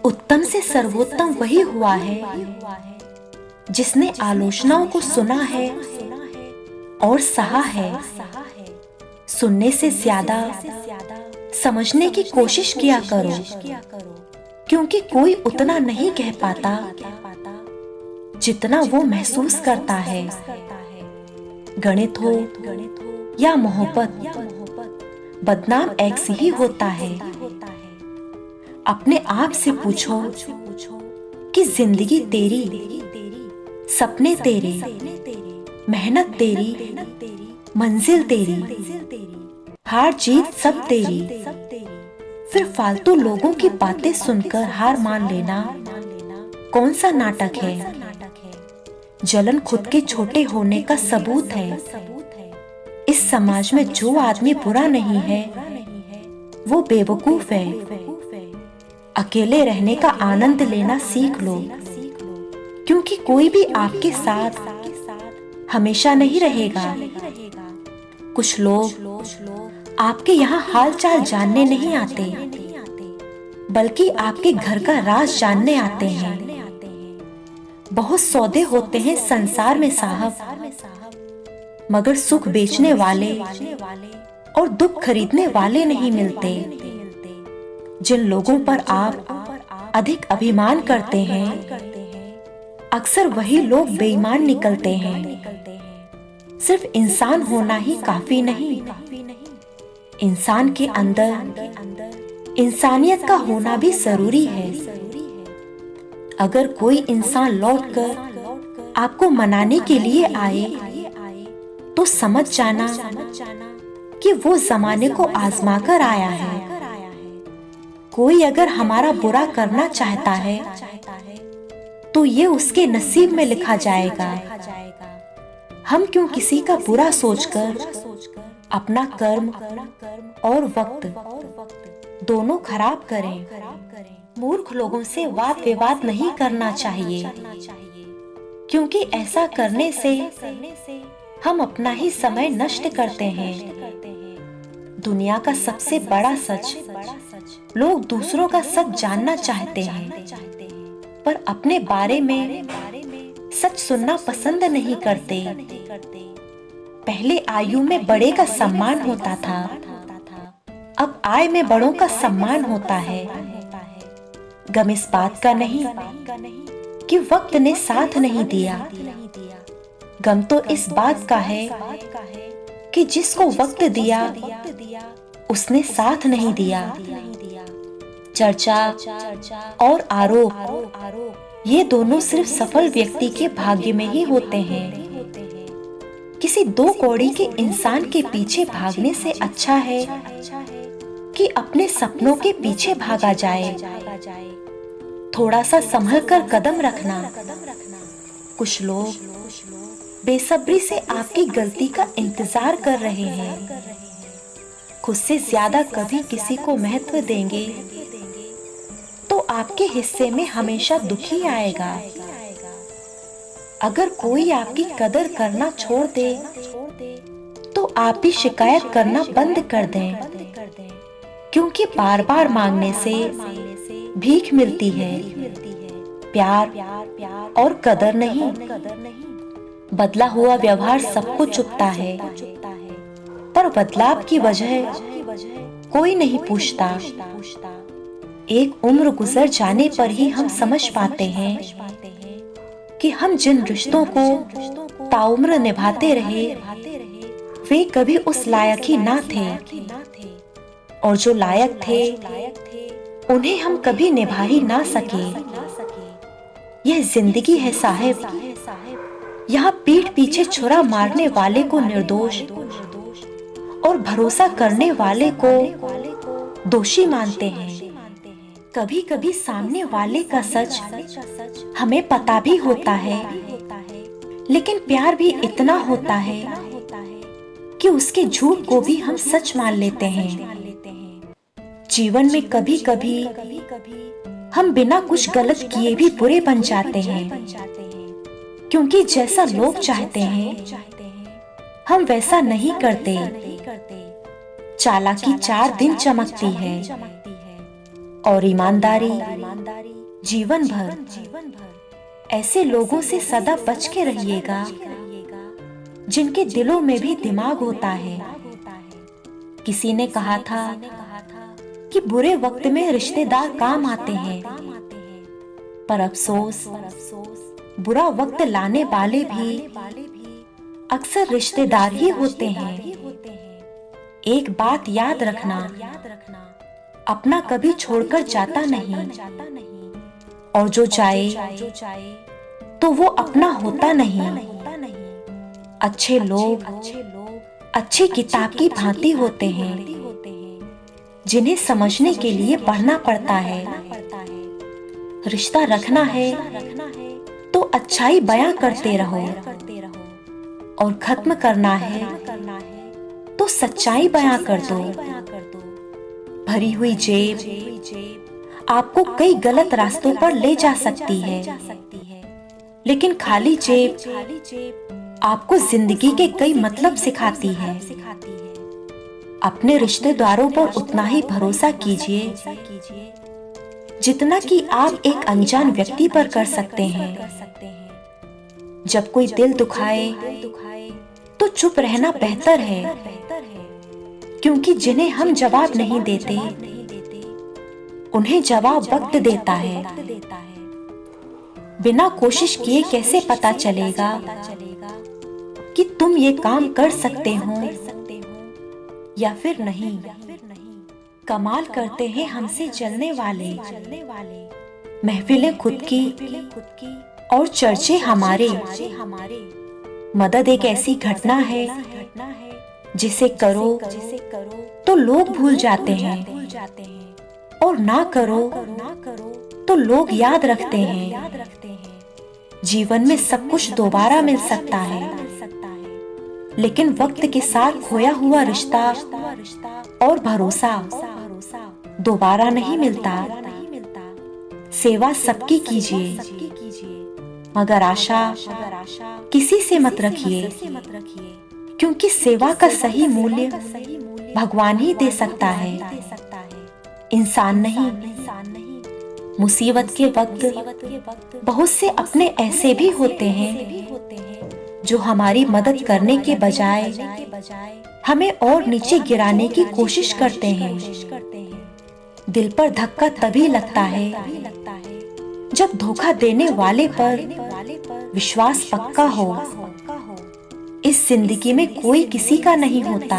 उत्तम से सर्वोत्तम वही हुआ है जिसने आलोचनाओं को सुना है और सहा है। सुनने से ज्यादा समझने की कोशिश किया करो, क्योंकि कोई उतना नहीं कह पाता जितना वो महसूस करता है। गणित हो या मोहब्बत, बदनाम एक से ही होता है। अपने आप से पूछो कि जिंदगी तेरी, सपने तेरे, मेहनत तेरी, मंजिल तेरी, हार जीत सब तेरी। फिर फालतू लोगों की बातें सुनकर हार मान लेना कौन सा नाटक है? जलन खुद के छोटे होने का सबूत है। इस समाज में जो आदमी बुरा नहीं है वो बेवकूफ है। अकेले रहने का आनंद लेना सीख लो, क्योंकि कोई भी आपके साथ हमेशा नहीं रहेगा। कुछ लोग आपके यहाँ हाल चाल जानने नहीं आते, बल्कि आपके घर का राज जानने आते हैं। बहुत सौदे होते हैं संसार में साहब, मगर सुख बेचने वाले और दुख खरीदने वाले नहीं मिलते। जिन लोगों पर आप अधिक अभिमान करते हैं, अक्सर वही लोग बेईमान निकलते हैं। सिर्फ इंसान होना ही काफी नहीं, इंसान के अंदर इंसानियत का होना भी जरूरी है। अगर कोई इंसान लौटकर आपको मनाने के लिए आए तो समझ जाना कि वो जमाने को आजमा कर आया है। कोई अगर हमारा बुरा करना चाहता है तो ये उसके नसीब में लिखा जाएगा। हम क्यों किसी का बुरा सोचकर अपना कर्म और वक्त दोनों खराब करें? मूर्ख लोगों से वाद विवाद नहीं करना चाहिए, क्योंकि ऐसा करने से हम अपना ही समय नष्ट करते हैं। दुनिया का सबसे बड़ा सच, लोग दूसरों का सच जानना चाहते हैं, पर अपने बारे में सच सुनना पसंद नहीं करते। पहले आयु में बड़े का सम्मान होता था, अब आय में बड़ों का सम्मान होता है। गम इस बात का नहीं कि वक्त ने साथ नहीं दिया, गम तो इस बात का है कि जिसको वक्त दिया उसने साथ नहीं दिया। चर्चा और आरोप ये दोनों सिर्फ सफल व्यक्ति के भाग्य में ही होते हैं। किसी दो कौड़ी के इंसान के पीछे भागने से अच्छा है कि अपने सपनों के पीछे भागा जाए। थोड़ा सा संभल कर कदम रखना। कुछ लोग बेसब्री से आपकी गलती का इंतजार कर रहे हैं। खुद से ज्यादा कभी किसी को महत्व देंगे तो आपके हिस्से में हमेशा दुख ही आएगा। अगर कोई आपकी कदर करना छोड़ दे तो आप भी शिकायत करना बंद कर दें, क्योंकि बार बार मांगने से भीख मिलती है, प्यार और कदर नहीं। बदला हुआ व्यवहार सबको चुभता है, पर बदलाव की वजह कोई नहीं पूछता। एक उम्र गुजर जाने पर ही हम समझ पाते हैं कि हम जिन रिश्तों को ताउम्र निभाते रहे वे कभी उस लायक ही ना थे, और जो लायक थे उन्हें हम कभी निभा ही ना सके। यह जिंदगी है साहब, यहाँ पीठ पीछे छुरा मारने वाले को निर्दोष और भरोसा करने वाले को दोषी मानते हैं। कभी कभी सामने वाले का सच हमें पता भी होता है, लेकिन प्यार भी इतना होता है कि उसके झूठ को भी हम सच मान लेते हैं। जीवन में कभी कभी हम बिना कुछ गलत किए भी बुरे बन जाते हैं, क्योंकि जैसा लोग चाहते हैं हम वैसा नहीं करते। चालाकी 4 दिन चमकती है और ईमानदारी जीवन भर ऐसे लोगों से सदा बच के रहिएगा जिनके दिलों में भी दिमाग होता है। किसी ने कहा था कि बुरे वक्त में रिश्तेदार काम आते हैं, पर अफसोस बुरा वक्त लाने वाले भी अक्सर रिश्तेदार ही होते हैं। एक बात याद रखना, अपना कभी छोड़कर जाता नहीं, और जो जाए तो वो अपना होता नहीं। अच्छे लोग अच्छी किताब की भांति होते हैं, जिन्हें समझने के लिए पढ़ना पड़ता है। रिश्ता रखना है तो अच्छाई बयां करते रहो, और खत्म करना है तो सच्चाई बयां कर दो। भरी हुई जेब आपको कई गलत रास्तों पर ले जा सकती है, लेकिन खाली जेब आपको जिंदगी के कई मतलब सिखाती है। अपने रिश्तेदारों पर उतना ही भरोसा कीजिए जितना कि आप एक अनजान व्यक्ति पर कर सकते हैं। जब कोई दिल दुखाए तो चुप रहना बेहतर है, क्योंकि जिन्हें हम जवाब नहीं देते उन्हें जवाब वक्त देता है। बिना कोशिश किए कैसे पता चलेगा कि तुम ये काम कर सकते हो या फिर नहीं। कमाल करते हैं हमसे जलने वाले, महफिलें खुद की और चर्चे हमारे। मदद एक ऐसी घटना है जिसे करो तो लोग भूल जाते हैं, और ना करो तो लोग याद रखते हैं। जीवन में सब कुछ दोबारा मिल सकता है, लेकिन वक्त के साथ खोया हुआ रिश्ता और भरोसा दोबारा नहीं मिलता। सेवा सबकी कीजिए, मगर आशा किसी से मत रखिए, क्योंकि सेवा का सही मूल्य भगवान ही दे सकता है, इंसान नहीं। मुसीबत के वक्त बहुत से अपने ऐसे भी होते हैं जो हमारी मदद करने के बजाय हमें और नीचे गिराने की कोशिश करते हैं। दिल पर धक्का तभी लगता है जब धोखा देने वाले पर विश्वास पक्का हो। इस जिंदगी में कोई किसी का नहीं होता।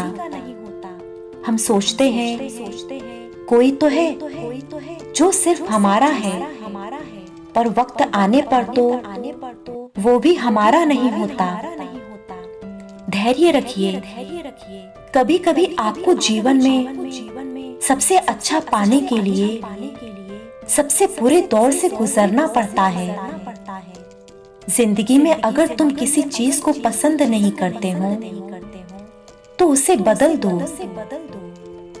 हम सोचते हैं कोई तो है जो सिर्फ हमारा है, पर वक्त आने पर तो वो भी हमारा नहीं होता। धैर्य रखिए, कभी कभी आपको जीवन में सबसे अच्छा पाने के लिए सबसे बुरे दौर से गुजरना पड़ता है। जिंदगी में अगर तुम किसी चीज को पसंद नहीं करते हो तो उसे बदल दो।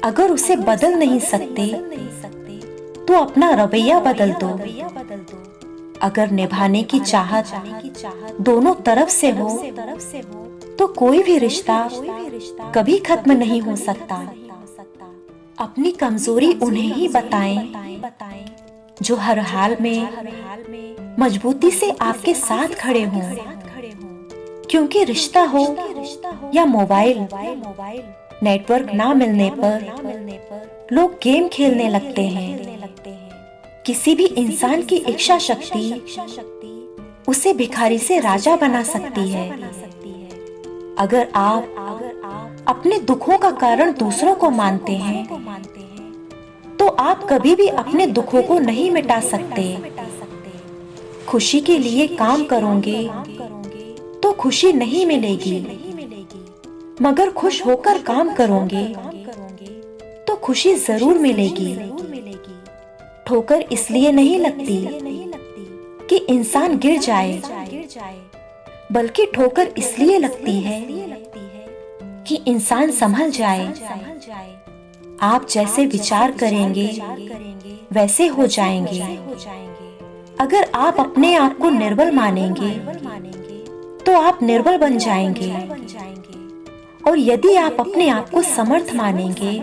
अगर उसे बदल नहीं सकते तो अपना रवैया बदल दो। अगर निभाने की चाहत दोनों तरफ से हो तो कोई भी रिश्ता कभी खत्म नहीं हो सकता। अपनी कमजोरी उन्हें ही बताएं जो हर हाल में मजबूती से आपके साथ खड़े हों। क्योंकि रिश्ता हो या मोबाइल, नेटवर्क ना मिलने पर लोग गेम खेलने लगते हैं। किसी भी इंसान की इच्छा शक्ति उसे भिखारी से राजा बना सकती है। अगर आप अपने दुखों का कारण दूसरों को मानते हैं तो आप कभी भी अपने दुखों को नहीं मिटा सकते। खुशी के लिए काम करोगे तो खुशी नहीं मिलेगी, मगर खुश होकर काम करोगे तो खुशी जरूर मिलेगी। ठोकर इसलिए नहीं लगती कि इंसान गिर जाए, बल्कि ठोकर इसलिए लगती है कि इंसान संभल जाए। आप जैसे विचार करेंगे वैसे हो जाएंगे। अगर आप अपने आप को निर्बल मानेंगे तो आप निर्बल बन जाएंगे, और यदि आप अपने आप को समर्थ मानेंगे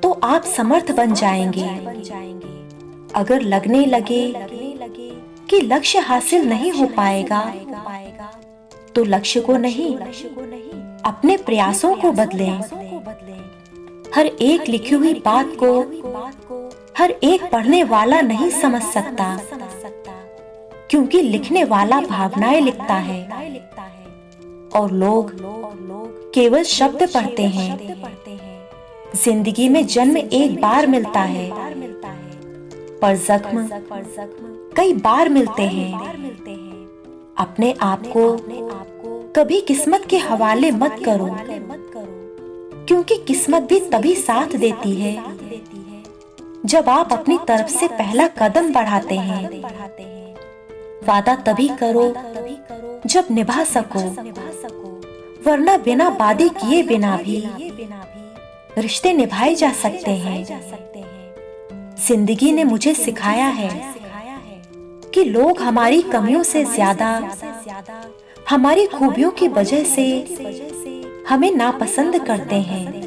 तो आप समर्थ बन जाएंगे। अगर लगने लगे कि लक्ष्य हासिल नहीं हो पाएगा, तो लक्ष्य को नहीं, अपने प्रयासों को बदलें। हर एक लिखी हुई बात को हर एक पढ़ने वाला नहीं समझ सकता, क्योंकि लिखने वाला भावनाएं लिखता है और लोग केवल शब्द पढ़ते हैं। जिंदगी में जन्म एक बार मिलता है, पर जख्म कई बार मिलते हैं। अपने आप को कभी किस्मत के हवाले मत करो, क्योंकि किस्मत भी तभी साथ देती है जब आप अपनी तरफ से पहला कदम बढ़ाते हैं। वादा तभी करो जब निभा सको, वरना बिना वादे किए बिना भी रिश्ते निभाए जा सकते हैं। जिंदगी ने मुझे सिखाया है कि लोग हमारी कमियों से ज्यादा हमारी खूबियों की वजह से हमें नापसंद करते हैं।